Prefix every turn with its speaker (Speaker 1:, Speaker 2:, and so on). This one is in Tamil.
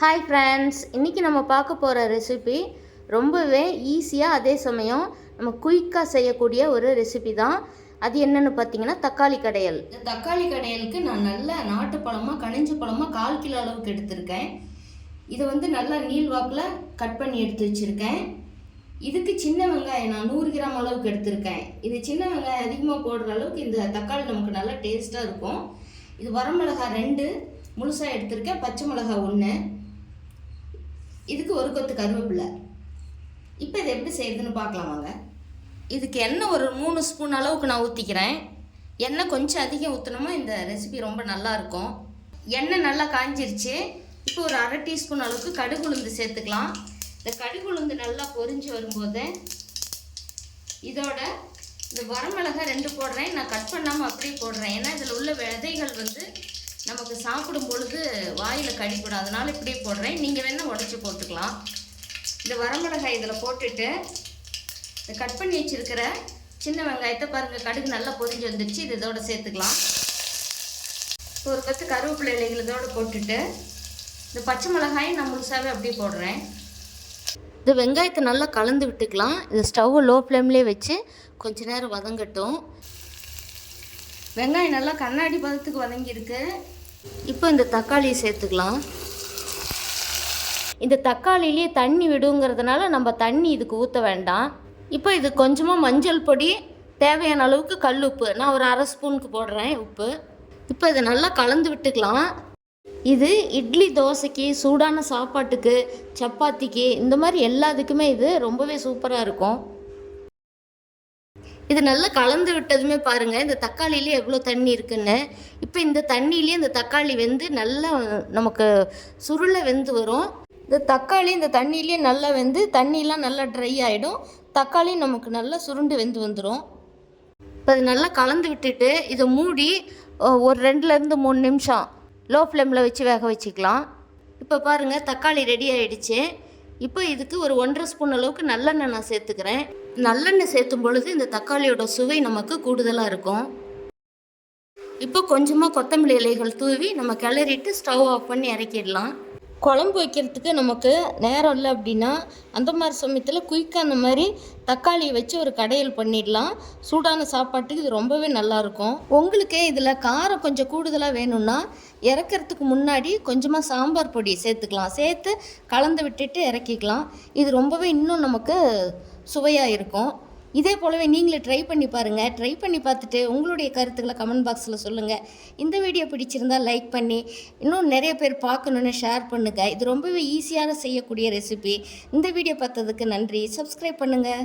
Speaker 1: ஹாய் ஃப்ரெண்ட்ஸ், இன்றைக்கி நம்ம பார்க்க போகிற ரெசிபி ரொம்பவே ஈஸியாக அதே சமயம் நம்ம குயிக்காக செய்யக்கூடிய ஒரு ரெசிபி தான். அது என்னென்னு பார்த்தீங்கன்னா தக்காளி கடையல். இந்த தக்காளி கடையலுக்கு நான் நல்ல நாட்டு பழமாக கனிஞ்ச பழமாக 1/4 கிலோ அளவுக்கு எடுத்திருக்கேன். இதை நல்லா நீள்வாக்கில் கட் பண்ணி எடுத்து வச்சுருக்கேன். இதுக்கு சின்ன வெங்காயம் நான் 100 கிராம் அளவுக்கு எடுத்திருக்கேன். இது சின்ன வெங்காயம் அதிகமாக போடுற அளவுக்கு இந்த தக்காளி நமக்கு நல்லா டேஸ்ட்டாக இருக்கும். இது வரமிளகாய் 2 முழுசாக எடுத்திருக்கேன், பச்சை மிளகாய் 1, இதுக்கு 1 கொத்து கருவேப்பிலை. இப்போ இதை எப்படி செய்யுதுன்னு பார்க்கலாம் வாங்க. இதுக்கு எண்ணெய் ஒரு 3 ஸ்பூன் அளவுக்கு நான் ஊற்றிக்கிறேன். எண்ணெய் கொஞ்சம் அதிகம் ஊற்றினோமா இந்த ரெசிபி ரொம்ப நல்லாயிருக்கும். எண்ணெய் நல்லா காஞ்சிருச்சு. இப்போ ஒரு 1/2 டீஸ்பூன் அளவுக்கு கடுகு உளுந்து சேர்த்துக்கலாம். இந்த கடுகு உளுந்து நல்லா பொரிஞ்சு வரும்போது இதோட இந்த வரமிளகாய் 2 போடுறேன். நான் கட் பண்ணாமல் அப்படியே போடுறேன். ஏன்னா இதில் உள்ள விதைகள் நமக்கு சாப்பிடும் பொழுது வாயில் கடிப்படும், அதனால் இப்படியே போடுறேன். நீங்கள் வேணால் உடச்சி போட்டுக்கலாம். இந்த வரமிளகாய் இதில் போட்டுட்டு இந்த கட் பண்ணி வச்சுருக்கிற சின்ன வெங்காயத்தை பாருங்கள், கடுகு நல்லா பொரிஞ்சு வந்துடுச்சு. இது இதோட சேர்த்துக்கலாம். ஒரு 10 கருவேப்பிலை இலைகள் இதோடு போட்டுட்டு இந்த பச்சை மிளகாயும் நான் முழுசாகவே அப்படியே போடுறேன். இந்த வெங்காயத்தை நல்லா கலந்து விட்டுக்கலாம். இந்த ஸ்டவ்வை லோ ஃப்ளேம்லேயே வச்சு கொஞ்ச நேரம் வதங்கட்டும். வெங்காயம் நல்லா கண்ணாடி பதத்துக்கு வதங்கியிருக்கு. இப்போ இந்த தக்காளியை சேர்த்துக்கலாம். இந்த தக்காளியிலே தண்ணி விடுங்கிறதுனால நம்ம தண்ணி இதுக்கு ஊற்ற வேண்டாம். இப்போ இது கொஞ்சமாக மஞ்சள் பொடி, தேவையான அளவுக்கு கல் உப்பு நான் ஒரு 1/2 ஸ்பூனுக்கு போடுறேன் உப்பு. இப்போ இதை நல்லா கலந்து விட்டுக்கலாம். இது இட்லி, தோசைக்கு, சூடான சாப்பாட்டுக்கு, சப்பாத்திக்கு, இந்த மாதிரி எல்லாத்துக்குமே இது ரொம்பவே சூப்பராக இருக்கும். இது நல்லா கலந்து விட்டதுமே பாருங்கள், இந்த தக்காளியிலே எவ்வளோ தண்ணி இருக்குன்னு. இப்போ இந்த தண்ணியிலே இந்த தக்காளி நல்லா நமக்கு சுருளை வெந்து வரும். இந்த தக்காளி இந்த தண்ணியிலே நல்லா வெந்து தண்ணியெலாம் நல்லா ட்ரை ஆகிடும். தக்காளி நமக்கு நல்லா சுருண்டு வெந்து வந்துடும். இப்போ அது நல்லா கலந்து விட்டுட்டு இதை மூடி ஒரு 2லேருந்து 3 நிமிஷம் லோ ஃப்ளேமில் வச்சு வேக வச்சுக்கலாம். இப்போ பாருங்கள், தக்காளி ரெடி ஆகிடுச்சு. இப்போ இதுக்கு ஒரு 1/2 ஸ்பூன் அளவுக்கு நல்லெண்ணெய் நான் சேர்த்துக்கிறேன். நல்லெண்ணெய் சேர்த்தும் பொழுது இந்த தக்காளியோட சுவை நமக்கு கூடுதலாக இருக்கும். இப்போ கொஞ்சமாக கொத்தமல்லி இலைகள் தூவி நம்ம கிளறிட்டு ஸ்டவ் ஆஃப் பண்ணி இறக்கிடலாம். குழம்பு வைக்கிறதுக்கு நமக்கு நேரம் இல்லை அப்படின்னா அந்த மாதிரி சமயத்தில் குயிக்காக அந்த மாதிரி தக்காளியை வச்சு ஒரு கடையல் பண்ணிடலாம். சூடான சாப்பாட்டுக்கு இது ரொம்பவே நல்லாயிருக்கும். உங்களுக்கு இதில் காரம் கொஞ்சம் கூடுதலாக வேணும்னா இறக்கிறதுக்கு முன்னாடி கொஞ்சமாக சாம்பார் பொடி சேர்த்துக்கலாம். சேர்த்து கலந்து விட்டுட்டு இறக்கிக்கலாம். இது ரொம்பவே இன்னும் நமக்கு சுவையாக இருக்கும். இதே போலவே நீங்களே ட்ரை பண்ணி பாருங்கள். ட்ரை பண்ணி பார்த்துட்டு உங்களுடைய கருத்துக்களை கமெண்ட் பாக்ஸில் சொல்லுங்கள். இந்த வீடியோ பிடிச்சிருந்தால் லைக் பண்ணி இன்னும் நிறைய பேர் பார்க்கணுன்னு ஷேர் பண்ணுங்கள். இது ரொம்பவே ஈஸியாக செய்யக்கூடிய ரெசிபி. இந்த வீடியோ பார்த்ததுக்கு நன்றி. சப்ஸ்கிரைப் பண்ணுங்கள்.